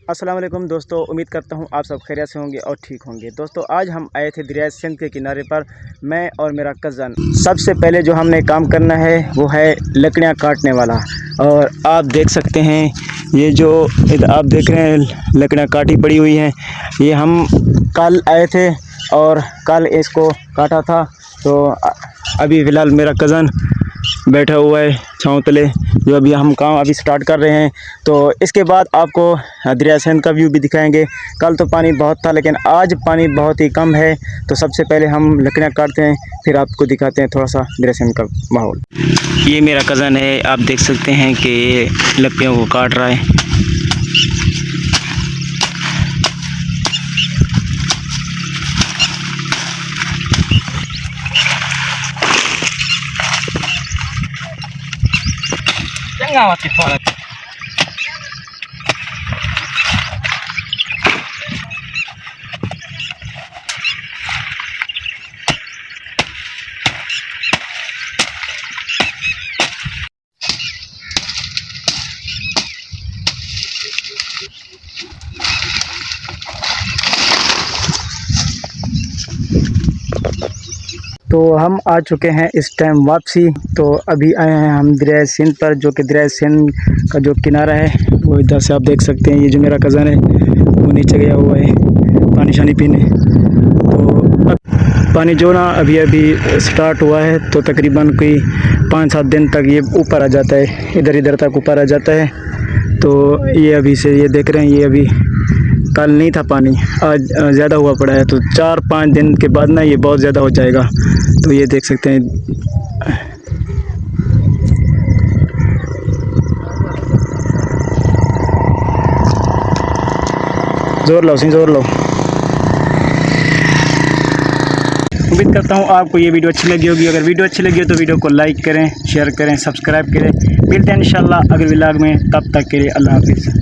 अस्सलाम वालेकुम दोस्तों, उम्मीद करता हूँ आप सब खैरियत से होंगे और ठीक होंगे। दोस्तों आज हम आए थे दरिया सिंध के किनारे पर, मैं और मेरा कज़न। सबसे पहले जो हमने काम करना है वो है लकड़ियाँ काटने वाला। और आप देख सकते हैं ये जो आप देख रहे हैं लकड़ियाँ काटी पड़ी हुई हैं। ये हम कल आए थे और कल इसको काटा था। तो अभी फ़िलहाल मेरा कज़न बैठा हुआ है छाँव तले, जो अभी हम काम अभी स्टार्ट कर रहे हैं। तो इसके बाद आपको दरिया सिंध का व्यू भी दिखाएंगे। कल तो पानी बहुत था लेकिन आज पानी बहुत ही कम है। तो सबसे पहले हम लकड़ियाँ काटते हैं, फिर आपको दिखाते हैं थोड़ा सा दरिया सिंध का माहौल। ये मेरा कज़न है, आप देख सकते हैं कि ये लकड़ियों को काट रहा है। तो हम आ चुके हैं इस टाइम वापसी। तो अभी आए हैं हम दरिया सिंध पर, जो कि दरिया सिंध का जो किनारा है वो इधर से आप देख सकते हैं। ये जो मेरा कज़न है वो नीचे गया हुआ है पानी शानी पीने। तो पानी जो ना अभी अभी स्टार्ट हुआ है, तो तकरीबन कोई 5-7 दिन तक ये ऊपर आ जाता है, इधर इधर तक ऊपर आ जाता है। तो ये अभी से ये देख रहे हैं, ये अभी कल नहीं था पानी, आज ज़्यादा हुआ पड़ा है। तो 4-5 दिन के बाद ना ये बहुत ज़्यादा हो जाएगा। तो ये देख सकते हैं। ज़ोर लो, ज़ोर लो। उम्मीद करता हूँ आपको ये वीडियो अच्छी लगी होगी। अगर वीडियो अच्छी लगी हो तो वीडियो को लाइक करें, शेयर करें, सब्सक्राइब करें। मिलते हैं इंशाल्लाह अगले व्लॉग में। तब तक के लिए अल्लाह हाफिज़।